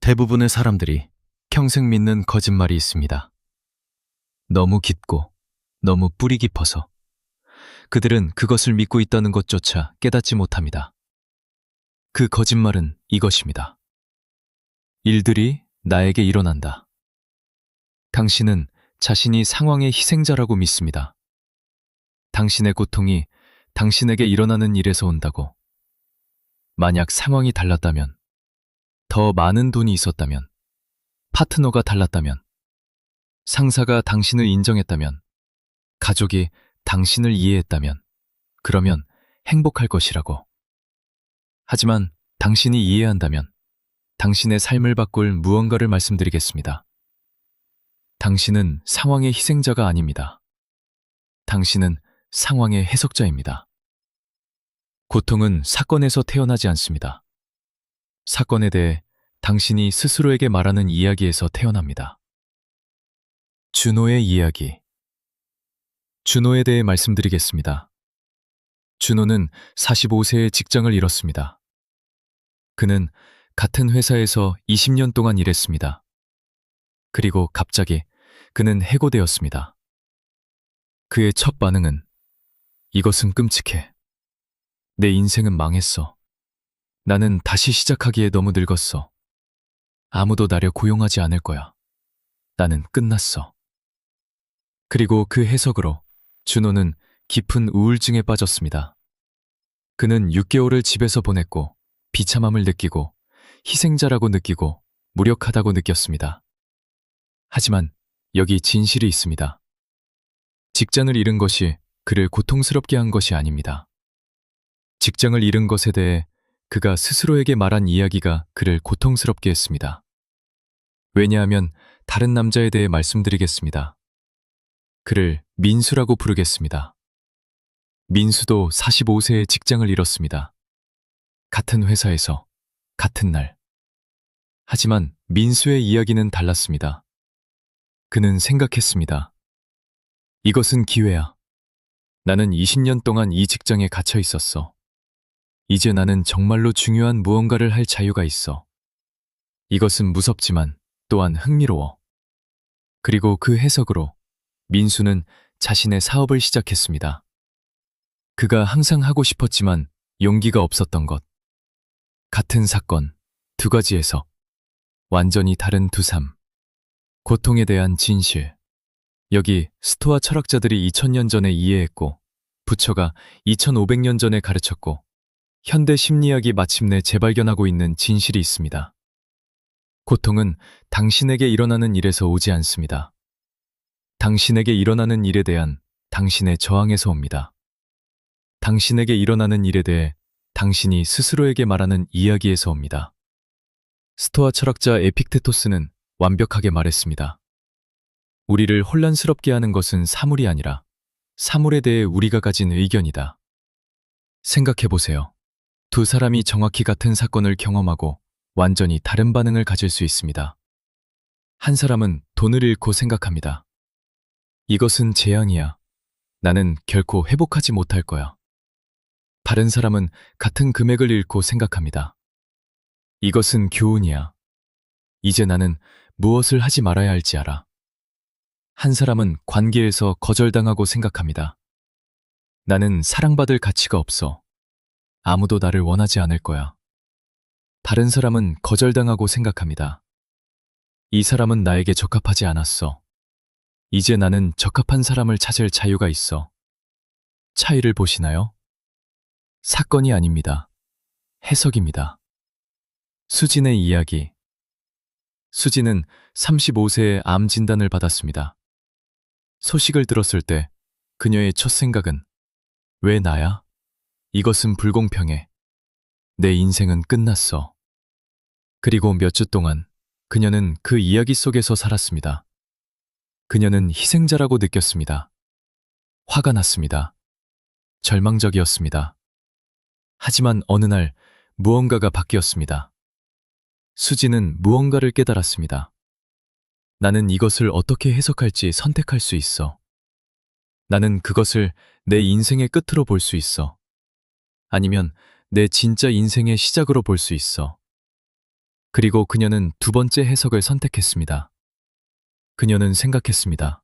대부분의 사람들이 평생 믿는 거짓말이 있습니다. 너무 깊고 너무 뿌리 깊어서 그들은 그것을 믿고 있다는 것조차 깨닫지 못합니다. 그 거짓말은 이것입니다. 일들이 나에게 일어난다. 당신은 자신이 상황의 희생자라고 믿습니다. 당신의 고통이 당신에게 일어나는 일에서 온다고. 만약 상황이 달랐다면, 더 많은 돈이 있었다면, 파트너가 달랐다면, 상사가 당신을 인정했다면, 가족이 당신을 이해했다면, 그러면 행복할 것이라고. 하지만 당신이 이해한다면 당신의 삶을 바꿀 무언가를 말씀드리겠습니다. 당신은 상황의 희생자가 아닙니다. 당신은 상황의 해석자입니다. 고통은 사건에서 태어나지 않습니다. 사건에 대해 당신이 스스로에게 말하는 이야기에서 태어납니다. 준호의 이야기. 준호에 대해 말씀드리겠습니다. 준호는 45세에 직장을 잃었습니다. 그는 같은 회사에서 20년 동안 일했습니다. 그리고 갑자기 그는 해고되었습니다. 그의 첫 반응은 이것은 끔찍해. 내 인생은 망했어. 나는 다시 시작하기에 너무 늙었어. 아무도 나를 고용하지 않을 거야. 나는 끝났어. 그리고 그 해석으로 준호는 깊은 우울증에 빠졌습니다. 그는 6개월을 집에서 보냈고 비참함을 느끼고 희생자라고 느끼고 무력하다고 느꼈습니다. 하지만 여기 진실이 있습니다. 직장을 잃은 것이 그를 고통스럽게 한 것이 아닙니다. 직장을 잃은 것에 대해 그가 스스로에게 말한 이야기가 그를 고통스럽게 했습니다. 왜냐하면 다른 남자에 대해 말씀드리겠습니다. 그를 민수라고 부르겠습니다. 민수도 45세에 직장을 잃었습니다. 같은 회사에서, 같은 날. 하지만 민수의 이야기는 달랐습니다. 그는 생각했습니다. 이것은 기회야. 나는 20년 동안 이 직장에 갇혀 있었어. 이제 나는 정말로 중요한 무언가를 할 자유가 있어. 이것은 무섭지만 또한 흥미로워. 그리고 그 해석으로 민수는 자신의 사업을 시작했습니다. 그가 항상 하고 싶었지만 용기가 없었던 것. 같은 사건, 두 가지 해석. 완전히 다른 두 삶. 고통에 대한 진실. 여기 스토아 철학자들이 2000년 전에 이해했고 부처가 2500년 전에 가르쳤고 현대 심리학이 마침내 재발견하고 있는 진실이 있습니다. 고통은 당신에게 일어나는 일에서 오지 않습니다. 당신에게 일어나는 일에 대한 당신의 저항에서 옵니다. 당신에게 일어나는 일에 대해 당신이 스스로에게 말하는 이야기에서 옵니다. 스토아 철학자 에픽테토스는 완벽하게 말했습니다. 우리를 혼란스럽게 하는 것은 사물이 아니라 사물에 대해 우리가 가진 의견이다. 생각해보세요. 두 사람이 정확히 같은 사건을 경험하고 완전히 다른 반응을 가질 수 있습니다. 한 사람은 돈을 잃고 생각합니다. 이것은 재앙이야. 나는 결코 회복하지 못할 거야. 다른 사람은 같은 금액을 잃고 생각합니다. 이것은 교훈이야. 이제 나는 무엇을 하지 말아야 할지 알아. 한 사람은 관계에서 거절당하고 생각합니다. 나는 사랑받을 가치가 없어. 아무도 나를 원하지 않을 거야. 다른 사람은 거절당하고 생각합니다. 이 사람은 나에게 적합하지 않았어. 이제 나는 적합한 사람을 찾을 자유가 있어. 차이를 보시나요? 사건이 아닙니다. 해석입니다. 수진의 이야기. 수진은 35세에 암 진단을 받았습니다. 소식을 들었을 때 그녀의 첫 생각은 왜 나야? 이것은 불공평해. 내 인생은 끝났어. 그리고 몇 주 동안 그녀는 그 이야기 속에서 살았습니다. 그녀는 희생자라고 느꼈습니다. 화가 났습니다. 절망적이었습니다. 하지만 어느 날 무언가가 바뀌었습니다. 수지는 무언가를 깨달았습니다. 나는 이것을 어떻게 해석할지 선택할 수 있어. 나는 그것을 내 인생의 끝으로 볼 수 있어. 아니면 내 진짜 인생의 시작으로 볼 수 있어. 그리고 그녀는 두 번째 해석을 선택했습니다. 그녀는 생각했습니다.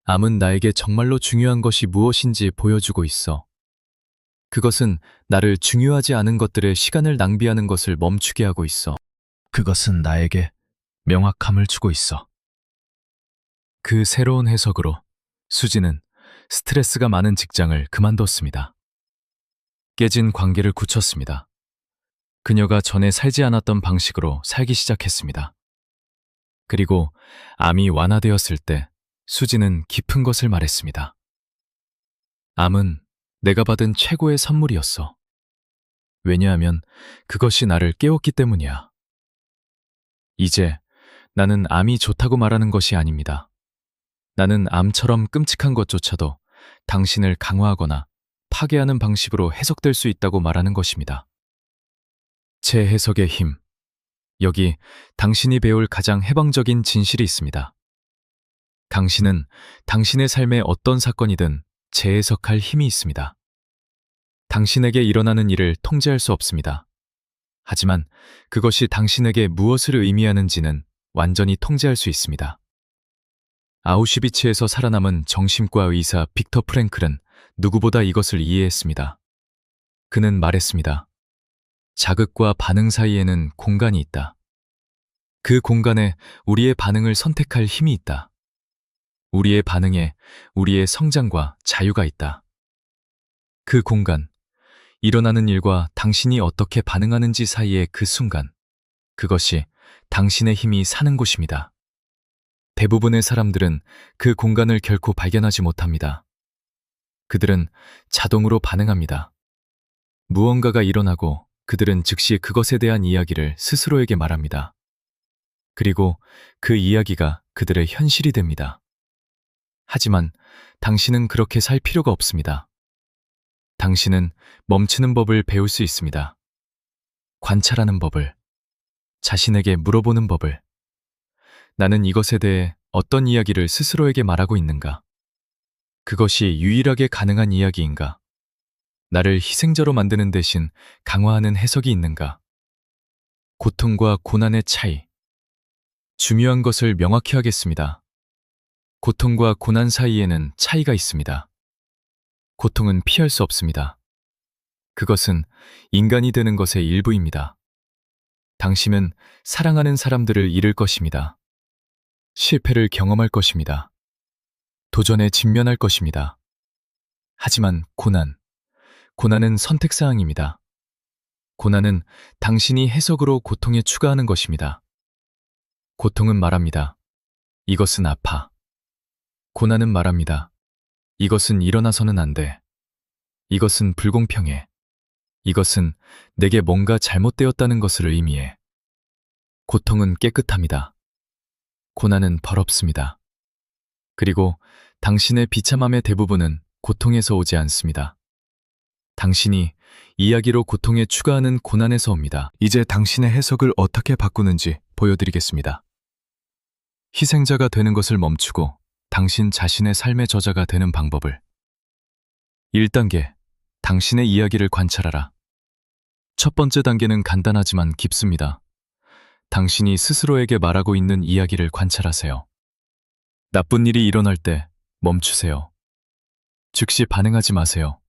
암은 나에게 정말로 중요한 것이 무엇인지 보여주고 있어. 그것은 나를 중요하지 않은 것들에 시간을 낭비하는 것을 멈추게 하고 있어. 그것은 나에게 명확함을 주고 있어. 그 새로운 해석으로 수지는 스트레스가 많은 직장을 그만뒀습니다. 깨진 관계를 굳혔습니다. 그녀가 전에 살지 않았던 방식으로 살기 시작했습니다. 그리고 암이 완화되었을 때 수지는 깊은 것을 말했습니다. 암은 내가 받은 최고의 선물이었어. 왜냐하면 그것이 나를 깨웠기 때문이야. 이제 나는 암이 좋다고 말하는 것이 아닙니다. 나는 암처럼 끔찍한 것조차도 당신을 강화하거나 파괴하는 방식으로 해석될 수 있다고 말하는 것입니다. 제 해석의 힘. 여기 당신이 배울 가장 해방적인 진실이 있습니다. 당신은 당신의 삶의 어떤 사건이든 재해석할 힘이 있습니다. 당신에게 일어나는 일을 통제할 수 없습니다. 하지만 그것이 당신에게 무엇을 의미하는지는 완전히 통제할 수 있습니다. 아우슈비츠에서 살아남은 정신과 의사 빅터 프랭클은 누구보다 이것을 이해했습니다. 그는 말했습니다. 자극과 반응 사이에는 공간이 있다. 그 공간에 우리의 반응을 선택할 힘이 있다. 우리의 반응에 우리의 성장과 자유가 있다. 그 공간, 일어나는 일과 당신이 어떻게 반응하는지 사이의 그 순간, 그것이 당신의 힘이 사는 곳입니다. 대부분의 사람들은 그 공간을 결코 발견하지 못합니다. 그들은 자동으로 반응합니다. 무언가가 일어나고 그들은 즉시 그것에 대한 이야기를 스스로에게 말합니다. 그리고 그 이야기가 그들의 현실이 됩니다. 하지만 당신은 그렇게 살 필요가 없습니다. 당신은 멈추는 법을 배울 수 있습니다. 관찰하는 법을, 자신에게 물어보는 법을, 나는 이것에 대해 어떤 이야기를 스스로에게 말하고 있는가? 그것이 유일하게 가능한 이야기인가? 나를 희생자로 만드는 대신 강화하는 해석이 있는가? 고통과 고난의 차이. 중요한 것을 명확히 하겠습니다. 고통과 고난 사이에는 차이가 있습니다. 고통은 피할 수 없습니다. 그것은 인간이 되는 것의 일부입니다. 당신은 사랑하는 사람들을 잃을 것입니다. 실패를 경험할 것입니다. 도전에 직면할 것입니다. 하지만 고난은 선택사항입니다. 고난은 당신이 해석으로 고통에 추가하는 것입니다. 고통은 말합니다. 이것은 아파. 고난은 말합니다. 이것은 일어나서는 안 돼. 이것은 불공평해. 이것은 내게 뭔가 잘못되었다는 것을 의미해. 고통은 깨끗합니다. 고난은 더럽습니다. 그리고 당신의 비참함의 대부분은 고통에서 오지 않습니다. 당신이 이야기로 고통에 추가하는 고난에서 옵니다. 이제 당신의 해석을 어떻게 바꾸는지 보여드리겠습니다. 희생자가 되는 것을 멈추고 당신 자신의 삶의 저자가 되는 방법을. 1단계, 당신의 이야기를 관찰하라. 첫 번째 단계는 간단하지만 깊습니다. 당신이 스스로에게 말하고 있는 이야기를 관찰하세요. 나쁜 일이 일어날 때 멈추세요. 즉시 반응하지 마세요.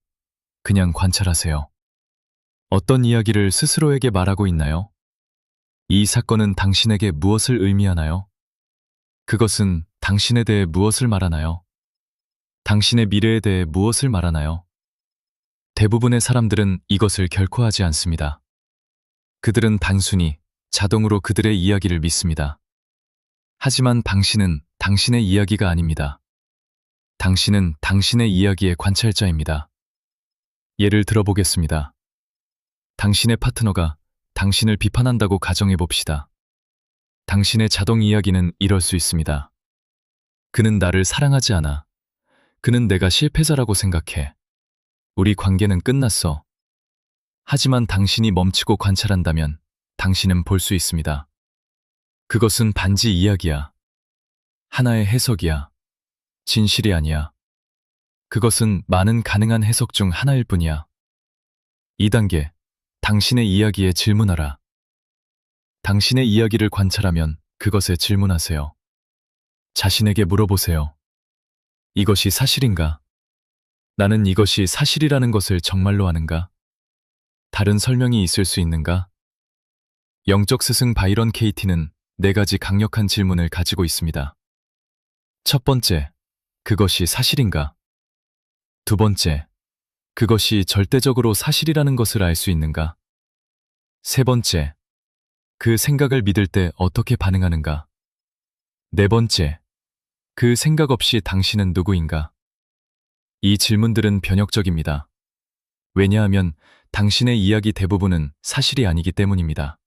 그냥 관찰하세요. 어떤 이야기를 스스로에게 말하고 있나요? 이 사건은 당신에게 무엇을 의미하나요? 그것은 당신에 대해 무엇을 말하나요? 당신의 미래에 대해 무엇을 말하나요? 대부분의 사람들은 이것을 결코 하지 않습니다. 그들은 단순히 자동으로 그들의 이야기를 믿습니다. 하지만 당신은 당신의 이야기가 아닙니다. 당신은 당신의 이야기의 관찰자입니다. 예를 들어보겠습니다. 당신의 파트너가 당신을 비판한다고 가정해 봅시다. 당신의 자동 이야기는 이럴 수 있습니다. 그는 나를 사랑하지 않아. 그는 내가 실패자라고 생각해. 우리 관계는 끝났어. 하지만 당신이 멈추고 관찰한다면 당신은 볼 수 있습니다. 그것은 반지 이야기야. 하나의 해석이야. 진실이 아니야. 그것은 많은 가능한 해석 중 하나일 뿐이야. 2단계, 당신의 이야기에 질문하라. 당신의 이야기를 관찰하면 그것에 질문하세요. 자신에게 물어보세요. 이것이 사실인가? 나는 이것이 사실이라는 것을 정말로 아는가? 다른 설명이 있을 수 있는가? 영적 스승 바이런 케이티는 4가지 강력한 질문을 가지고 있습니다. 첫 번째, 그것이 사실인가? 두 번째, 그것이 절대적으로 사실이라는 것을 알 수 있는가? 세 번째, 그 생각을 믿을 때 어떻게 반응하는가? 네 번째, 그 생각 없이 당신은 누구인가? 이 질문들은 변혁적입니다. 왜냐하면 당신의 이야기 대부분은 사실이 아니기 때문입니다.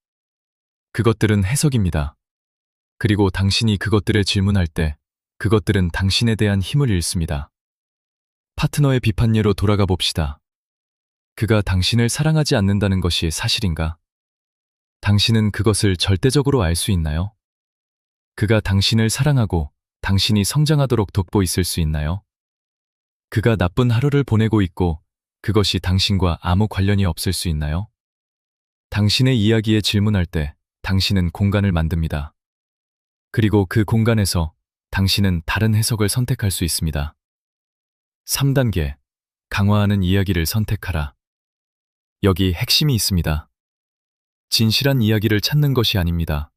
그것들은 해석입니다. 그리고 당신이 그것들을 질문할 때 그것들은 당신에 대한 힘을 잃습니다. 파트너의 비판예로 돌아가 봅시다. 그가 당신을 사랑하지 않는다는 것이 사실인가? 당신은 그것을 절대적으로 알 수 있나요? 그가 당신을 사랑하고 당신이 성장하도록 돕고 있을 수 있나요? 그가 나쁜 하루를 보내고 있고 그것이 당신과 아무 관련이 없을 수 있나요? 당신의 이야기에 질문할 때 당신은 공간을 만듭니다. 그리고 그 공간에서 당신은 다른 해석을 선택할 수 있습니다. 3단계, 강화하는 이야기를 선택하라. 여기 핵심이 있습니다. 진실한 이야기를 찾는 것이 아닙니다.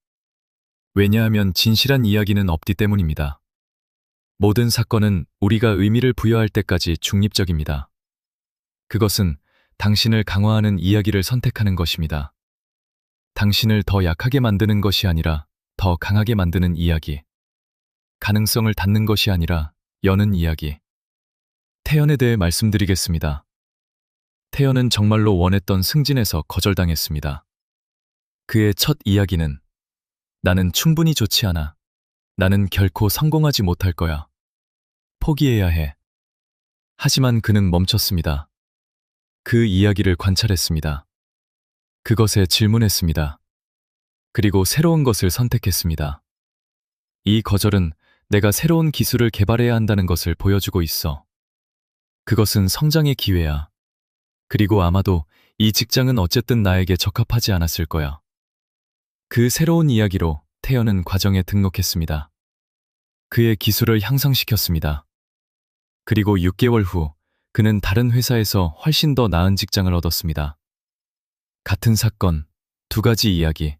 왜냐하면 진실한 이야기는 없기 때문입니다. 모든 사건은 우리가 의미를 부여할 때까지 중립적입니다. 그것은 당신을 강화하는 이야기를 선택하는 것입니다. 당신을 더 약하게 만드는 것이 아니라 더 강하게 만드는 이야기. 가능성을 닫는 것이 아니라 여는 이야기. 태연에 대해 말씀드리겠습니다. 태연은 정말로 원했던 승진에서 거절당했습니다. 그의 첫 이야기는 나는 충분히 좋지 않아. 나는 결코 성공하지 못할 거야. 포기해야 해. 하지만 그는 멈췄습니다. 그 이야기를 관찰했습니다. 그것에 질문했습니다. 그리고 새로운 것을 선택했습니다. 이 거절은 내가 새로운 기술을 개발해야 한다는 것을 보여주고 있어. 그것은 성장의 기회야. 그리고 아마도 이 직장은 어쨌든 나에게 적합하지 않았을 거야. 그 새로운 이야기로 태연은 과정에 등록했습니다. 그의 기술을 향상시켰습니다. 그리고 6개월 후 그는 다른 회사에서 훨씬 더 나은 직장을 얻었습니다. 같은 사건, 2가지 이야기,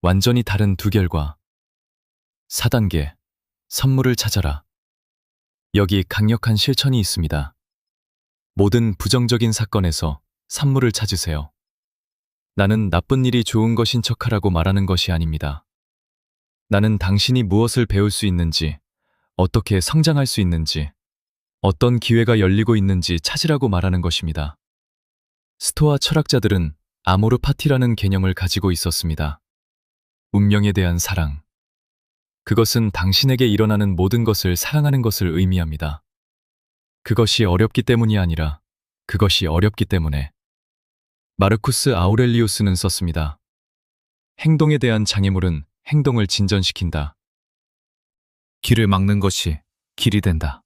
완전히 다른 2결과. 4단계, 선물을 찾아라. 여기 강력한 실천이 있습니다. 모든 부정적인 사건에서 산물을 찾으세요. 나는 나쁜 일이 좋은 것인 척하라고 말하는 것이 아닙니다. 나는 당신이 무엇을 배울 수 있는지, 어떻게 성장할 수 있는지, 어떤 기회가 열리고 있는지 찾으라고 말하는 것입니다. 스토아 철학자들은 아모르 파티라는 개념을 가지고 있었습니다. 운명에 대한 사랑. 그것은 당신에게 일어나는 모든 것을 사랑하는 것을 의미합니다. 그것이 어렵기 때문이 아니라 그것이 어렵기 때문에. 마르쿠스 아우렐리우스는 썼습니다. 행동에 대한 장애물은 행동을 진전시킨다. 길을 막는 것이 길이 된다.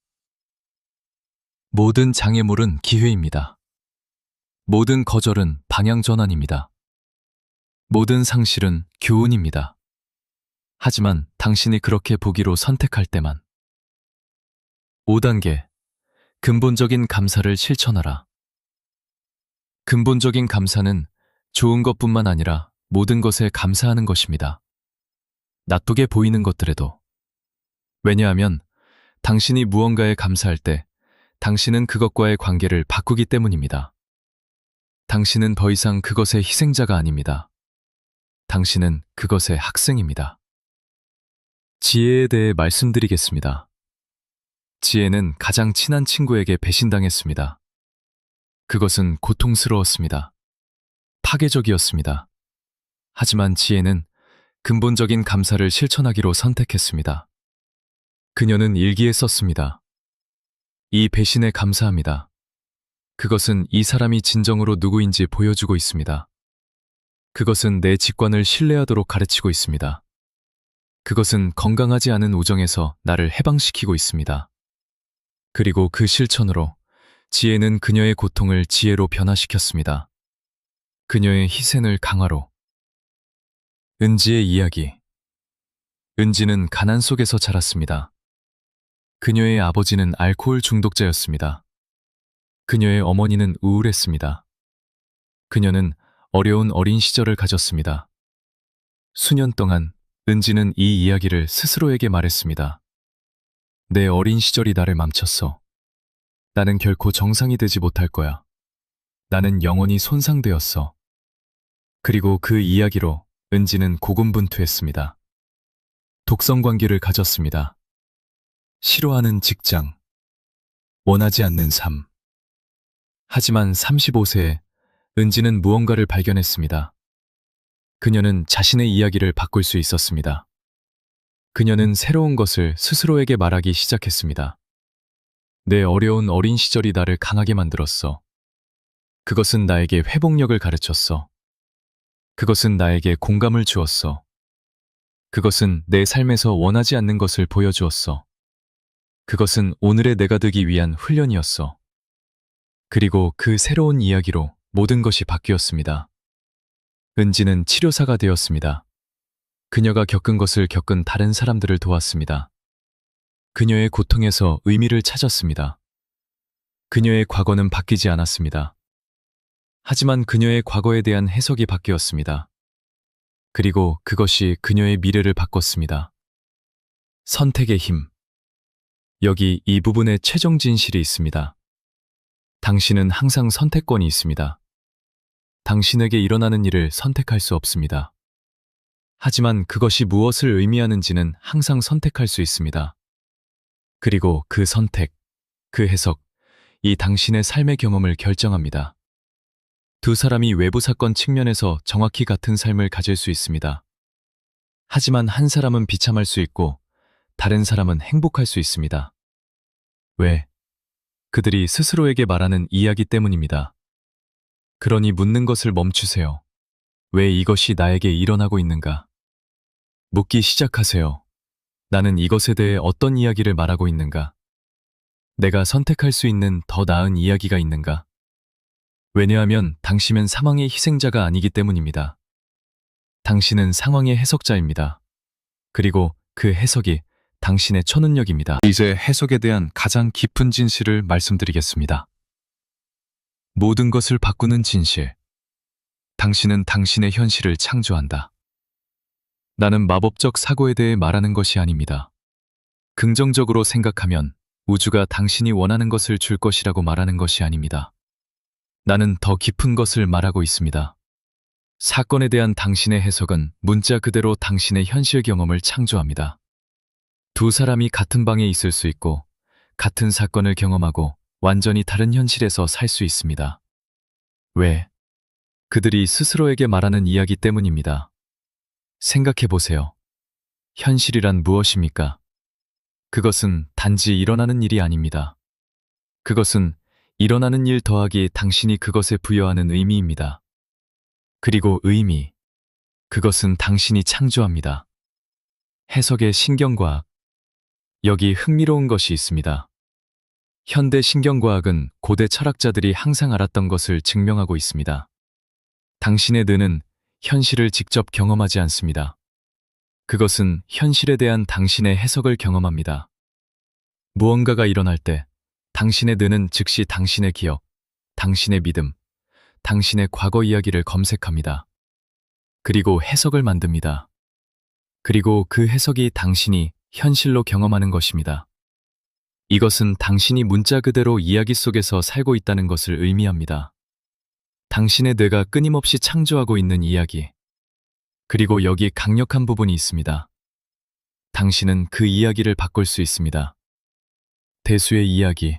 모든 장애물은 기회입니다. 모든 거절은 방향 전환입니다. 모든 상실은 교훈입니다. 하지만 당신이 그렇게 보기로 선택할 때만. 5단계, 근본적인 감사를 실천하라. 근본적인 감사는 좋은 것뿐만 아니라 모든 것에 감사하는 것입니다. 나쁘게 보이는 것들에도. 왜냐하면 당신이 무언가에 감사할 때 당신은 그것과의 관계를 바꾸기 때문입니다. 당신은 더 이상 그것의 희생자가 아닙니다. 당신은 그것의 학생입니다. 지혜에 대해 말씀드리겠습니다. 지혜는 가장 친한 친구에게 배신당했습니다. 그것은 고통스러웠습니다. 파괴적이었습니다. 하지만 지혜는 근본적인 감사를 실천하기로 선택했습니다. 그녀는 일기에 썼습니다. 이 배신에 감사합니다. 그것은 이 사람이 진정으로 누구인지 보여주고 있습니다. 그것은 내 직관을 신뢰하도록 가르치고 있습니다. 그것은 건강하지 않은 우정에서 나를 해방시키고 있습니다. 그리고 그 실천으로 지혜는 그녀의 고통을 지혜로 변화시켰습니다. 그녀의 희생을 강화로. 은지의 이야기. 은지는 가난 속에서 자랐습니다. 그녀의 아버지는 알코올 중독자였습니다. 그녀의 어머니는 우울했습니다. 그녀는 어려운 어린 시절을 가졌습니다. 수년 동안 은지는 이 이야기를 스스로에게 말했습니다. 내 어린 시절이 나를 망쳤어. 나는 결코 정상이 되지 못할 거야. 나는 영원히 손상되었어. 그리고 그 이야기로 은지는 고군분투했습니다. 독성 관계를 가졌습니다. 싫어하는 직장, 원하지 않는 삶. 하지만 35세에 은지는 무언가를 발견했습니다. 그녀는 자신의 이야기를 바꿀 수 있었습니다. 그녀는 새로운 것을 스스로에게 말하기 시작했습니다. 내 어려운 어린 시절이 나를 강하게 만들었어. 그것은 나에게 회복력을 가르쳤어. 그것은 나에게 공감을 주었어. 그것은 내 삶에서 원하지 않는 것을 보여주었어. 그것은 오늘의 내가 되기 위한 훈련이었어. 그리고 그 새로운 이야기로 모든 것이 바뀌었습니다. 은지는 치료사가 되었습니다. 그녀가 겪은 것을 겪은 다른 사람들을 도왔습니다. 그녀의 고통에서 의미를 찾았습니다. 그녀의 과거는 바뀌지 않았습니다. 하지만 그녀의 과거에 대한 해석이 바뀌었습니다. 그리고 그것이 그녀의 미래를 바꿨습니다. 선택의 힘. 여기 이 부분에 최종 진실이 있습니다. 당신은 항상 선택권이 있습니다. 당신에게 일어나는 일을 선택할 수 없습니다. 하지만 그것이 무엇을 의미하는지는 항상 선택할 수 있습니다. 그리고 그 선택, 그 해석, 이 당신의 삶의 경험을 결정합니다. 두 사람이 외부 사건 측면에서 정확히 같은 삶을 가질 수 있습니다. 하지만 한 사람은 비참할 수 있고 다른 사람은 행복할 수 있습니다. 왜? 그들이 스스로에게 말하는 이야기 때문입니다. 그러니 묻는 것을 멈추세요. 왜 이것이 나에게 일어나고 있는가? 묻기 시작하세요. 나는 이것에 대해 어떤 이야기를 말하고 있는가? 내가 선택할 수 있는 더 나은 이야기가 있는가? 왜냐하면 당신은 상황의 희생자가 아니기 때문입니다. 당신은 상황의 해석자입니다. 그리고 그 해석이 당신의 초능력입니다. 이제 해석에 대한 가장 깊은 진실을 말씀드리겠습니다. 모든 것을 바꾸는 진실. 당신은 당신의 현실을 창조한다. 나는 마법적 사고에 대해 말하는 것이 아닙니다. 긍정적으로 생각하면 우주가 당신이 원하는 것을 줄 것이라고 말하는 것이 아닙니다. 나는 더 깊은 것을 말하고 있습니다. 사건에 대한 당신의 해석은 문자 그대로 당신의 현실 경험을 창조합니다. 두 사람이 같은 방에 있을 수 있고 같은 사건을 경험하고 완전히 다른 현실에서 살 수 있습니다. 왜? 그들이 스스로에게 말하는 이야기 때문입니다. 생각해 보세요. 현실이란 무엇입니까? 그것은 단지 일어나는 일이 아닙니다. 그것은 일어나는 일 더하기 당신이 그것에 부여하는 의미입니다. 그리고 의미. 그것은 당신이 창조합니다. 해석의 신경과학. 여기 흥미로운 것이 있습니다. 현대 신경과학은 고대 철학자들이 항상 알았던 것을 증명하고 있습니다. 당신의 뇌는 현실을 직접 경험하지 않습니다. 그것은 현실에 대한 당신의 해석을 경험합니다. 무언가가 일어날 때 당신의 뇌는 즉시 당신의 기억, 당신의 믿음, 당신의 과거 이야기를 검색합니다. 그리고 해석을 만듭니다. 그리고 그 해석이 당신이 현실로 경험하는 것입니다. 이것은 당신이 문자 그대로 이야기 속에서 살고 있다는 것을 의미합니다. 당신의 뇌가 끊임없이 창조하고 있는 이야기. 그리고 여기 강력한 부분이 있습니다. 당신은 그 이야기를 바꿀 수 있습니다. 대수의 이야기.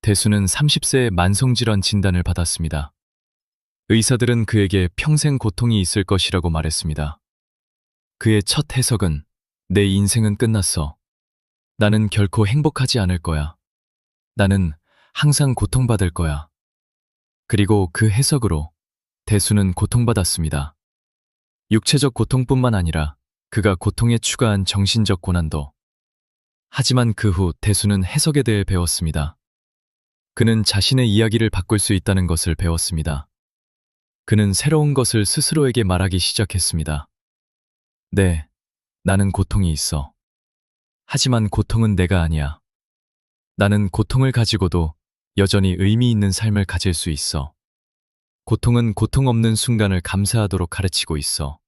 대수는 30세에 만성질환 진단을 받았습니다. 의사들은 그에게 평생 고통이 있을 것이라고 말했습니다. 그의 첫 해석은 내 인생은 끝났어. 나는 결코 행복하지 않을 거야. 나는 항상 고통받을 거야. 그리고 그 해석으로 대수는 고통받았습니다. 육체적 고통뿐만 아니라 그가 고통에 추가한 정신적 고난도. 하지만 그 후 대수는 해석에 대해 배웠습니다. 그는 자신의 이야기를 바꿀 수 있다는 것을 배웠습니다. 그는 새로운 것을 스스로에게 말하기 시작했습니다. 네, 나는 고통이 있어. 하지만 고통은 내가 아니야. 나는 고통을 가지고도 여전히 의미 있는 삶을 가질 수 있어. 고통은 고통 없는 순간을 감사하도록 가르치고 있어.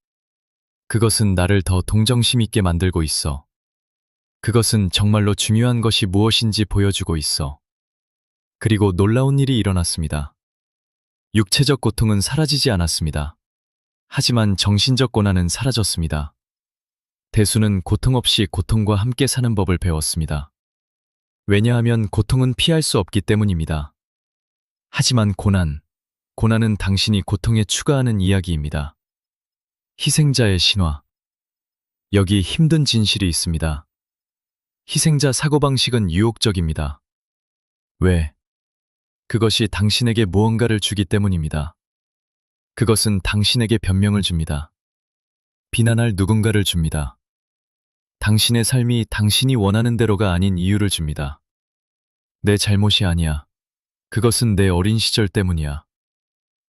그것은 나를 더 동정심 있게 만들고 있어. 그것은 정말로 중요한 것이 무엇인지 보여주고 있어. 그리고 놀라운 일이 일어났습니다. 육체적 고통은 사라지지 않았습니다. 하지만 정신적 고난은 사라졌습니다. 대수는 고통 없이 고통과 함께 사는 법을 배웠습니다. 왜냐하면 고통은 피할 수 없기 때문입니다. 하지만 고난은 당신이 고통에 추가하는 이야기입니다. 희생자의 신화. 여기 힘든 진실이 있습니다. 희생자 사고방식은 유혹적입니다. 왜? 그것이 당신에게 무언가를 주기 때문입니다. 그것은 당신에게 변명을 줍니다. 비난할 누군가를 줍니다. 당신의 삶이 당신이 원하는 대로가 아닌 이유를 줍니다. 내 잘못이 아니야. 그것은 내 어린 시절 때문이야.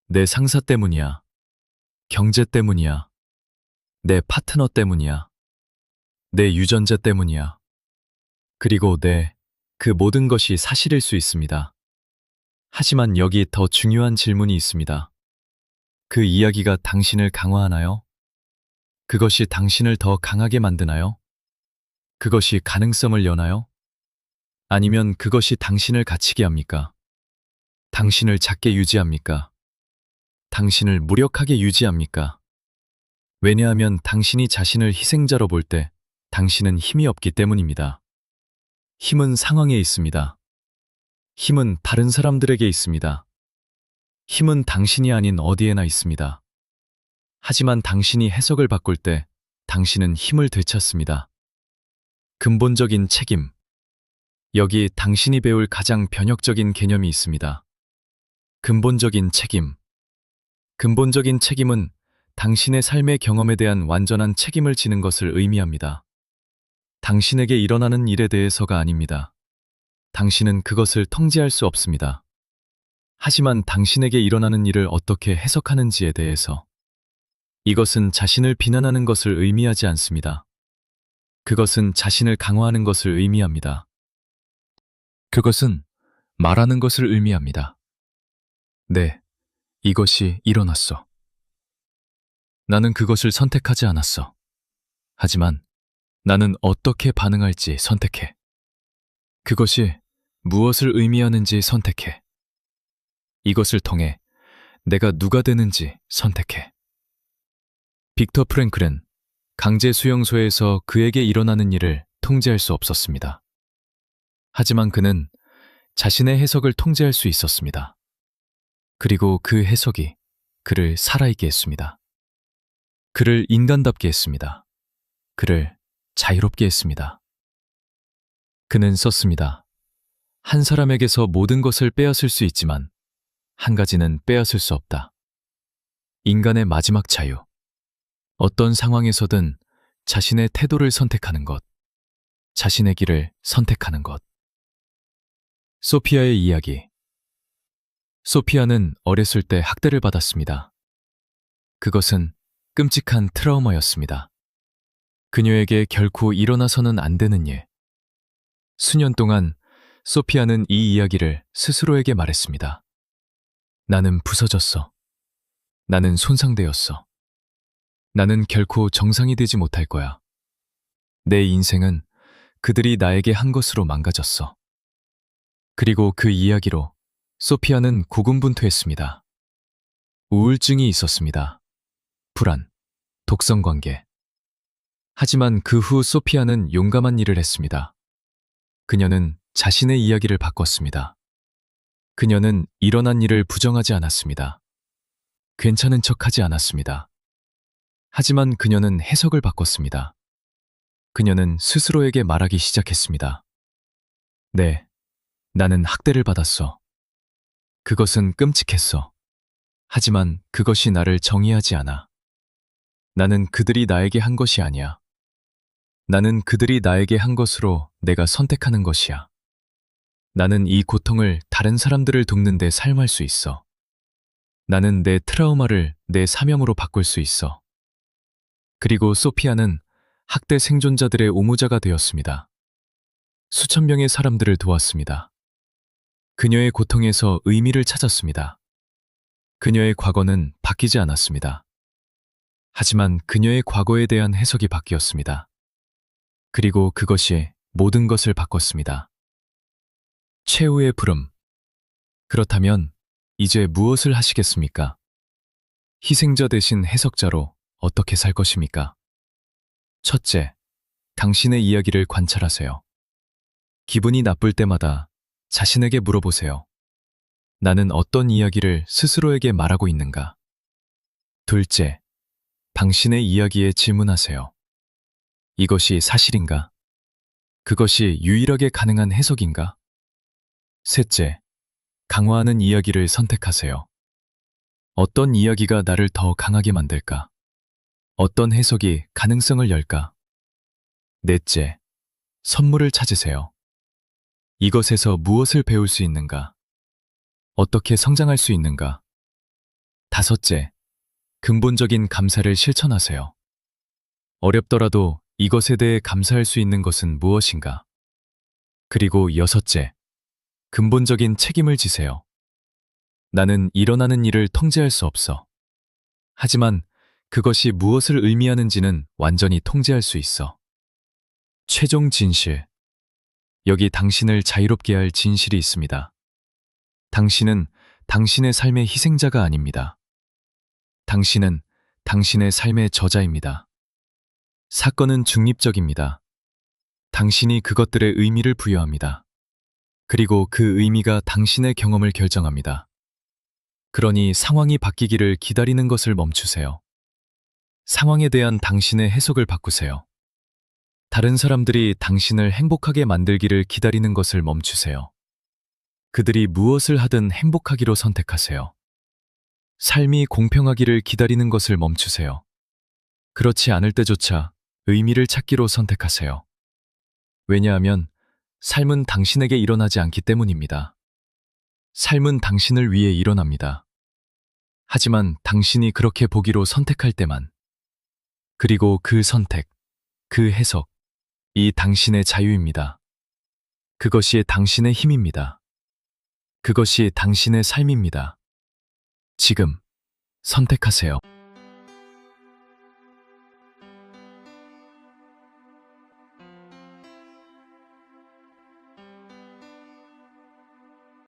내 상사 때문이야. 경제 때문이야. 내 파트너 때문이야. 내 유전자 때문이야. 그리고 그 모든 것이 사실일 수 있습니다. 하지만 여기 더 중요한 질문이 있습니다. 그 이야기가 당신을 강화하나요? 그것이 당신을 더 강하게 만드나요? 그것이 가능성을 여나요? 아니면 그것이 당신을 갇히게 합니까? 당신을 작게 유지합니까? 당신을 무력하게 유지합니까? 왜냐하면 당신이 자신을 희생자로 볼 때 당신은 힘이 없기 때문입니다. 힘은 상황에 있습니다. 힘은 다른 사람들에게 있습니다. 힘은 당신이 아닌 어디에나 있습니다. 하지만 당신이 해석을 바꿀 때 당신은 힘을 되찾습니다. 근본적인 책임. 여기 당신이 배울 가장 변혁적인 개념이 있습니다. 근본적인 책임. 근본적인 책임은 당신의 삶의 경험에 대한 완전한 책임을 지는 것을 의미합니다. 당신에게 일어나는 일에 대해서가 아닙니다. 당신은 그것을 통제할 수 없습니다. 하지만 당신에게 일어나는 일을 어떻게 해석하는지에 대해서. 이것은 자신을 비난하는 것을 의미하지 않습니다. 그것은 자신을 강화하는 것을 의미합니다. 그것은 말하는 것을 의미합니다. 네, 이것이 일어났어. 나는 그것을 선택하지 않았어. 하지만 나는 어떻게 반응할지 선택해. 그것이 무엇을 의미하는지 선택해. 이것을 통해 내가 누가 되는지 선택해. 빅터 프랭클은 강제 수용소에서 그에게 일어나는 일을 통제할 수 없었습니다. 하지만 그는 자신의 해석을 통제할 수 있었습니다. 그리고 그 해석이 그를 살아있게 했습니다. 그를 인간답게 했습니다. 그를 자유롭게 했습니다. 그는 썼습니다. 한 사람에게서 모든 것을 빼앗을 수 있지만 한 가지는 빼앗을 수 없다. 인간의 마지막 자유. 어떤 상황에서든 자신의 태도를 선택하는 것, 자신의 길을 선택하는 것. 소피아의 이야기. 소피아는 어렸을 때 학대를 받았습니다. 그것은 끔찍한 트라우마였습니다. 그녀에게 결코 일어나서는 안 되는 일. 수년 동안 소피아는 이 이야기를 스스로에게 말했습니다. 나는 부서졌어. 나는 손상되었어. 나는 결코 정상이 되지 못할 거야. 내 인생은 그들이 나에게 한 것으로 망가졌어. 그리고 그 이야기로 소피아는 고군분투했습니다. 우울증이 있었습니다. 불안, 독성관계. 하지만 그 후 소피아는 용감한 일을 했습니다. 그녀는 자신의 이야기를 바꿨습니다. 그녀는 일어난 일을 부정하지 않았습니다. 괜찮은 척하지 않았습니다. 하지만 그녀는 해석을 바꿨습니다. 그녀는 스스로에게 말하기 시작했습니다. 네, 나는 학대를 받았어. 그것은 끔찍했어. 하지만 그것이 나를 정의하지 않아. 나는 그들이 나에게 한 것이 아니야. 나는 그들이 나에게 한 것으로 내가 선택하는 것이야. 나는 이 고통을 다른 사람들을 돕는 데 사용할 수 있어. 나는 내 트라우마를 내 사명으로 바꿀 수 있어. 그리고 소피아는 학대 생존자들의 오모자가 되었습니다. 수천 명의 사람들을 도왔습니다. 그녀의 고통에서 의미를 찾았습니다. 그녀의 과거는 바뀌지 않았습니다. 하지만 그녀의 과거에 대한 해석이 바뀌었습니다. 그리고 그것이 모든 것을 바꿨습니다. 최후의 부름. 그렇다면 이제 무엇을 하시겠습니까? 희생자 대신 해석자로 어떻게 살 것입니까? 첫째, 당신의 이야기를 관찰하세요. 기분이 나쁠 때마다 자신에게 물어보세요. 나는 어떤 이야기를 스스로에게 말하고 있는가? 둘째, 당신의 이야기에 질문하세요. 이것이 사실인가? 그것이 유일하게 가능한 해석인가? 셋째, 강화하는 이야기를 선택하세요. 어떤 이야기가 나를 더 강하게 만들까? 어떤 해석이 가능성을 열까? 넷째, 선물을 찾으세요. 이것에서 무엇을 배울 수 있는가? 어떻게 성장할 수 있는가? 다섯째, 근본적인 감사를 실천하세요. 어렵더라도 이것에 대해 감사할 수 있는 것은 무엇인가? 그리고 여섯째, 근본적인 책임을 지세요. 나는 일어나는 일을 통제할 수 없어. 하지만 그것이 무엇을 의미하는지는 완전히 통제할 수 있어. 최종 진실. 여기 당신을 자유롭게 할 진실이 있습니다. 당신은 당신의 삶의 희생자가 아닙니다. 당신은 당신의 삶의 저자입니다. 사건은 중립적입니다. 당신이 그것들의 의미를 부여합니다. 그리고 그 의미가 당신의 경험을 결정합니다. 그러니 상황이 바뀌기를 기다리는 것을 멈추세요. 상황에 대한 당신의 해석을 바꾸세요. 다른 사람들이 당신을 행복하게 만들기를 기다리는 것을 멈추세요. 그들이 무엇을 하든 행복하기로 선택하세요. 삶이 공평하기를 기다리는 것을 멈추세요. 그렇지 않을 때조차 의미를 찾기로 선택하세요. 왜냐하면 삶은 당신에게 일어나지 않기 때문입니다. 삶은 당신을 위해 일어납니다. 하지만 당신이 그렇게 보기로 선택할 때만. 그리고 그 선택, 그 해석, 이 당신의 자유입니다. 그것이 당신의 힘입니다. 그것이 당신의 삶입니다. 지금 선택하세요.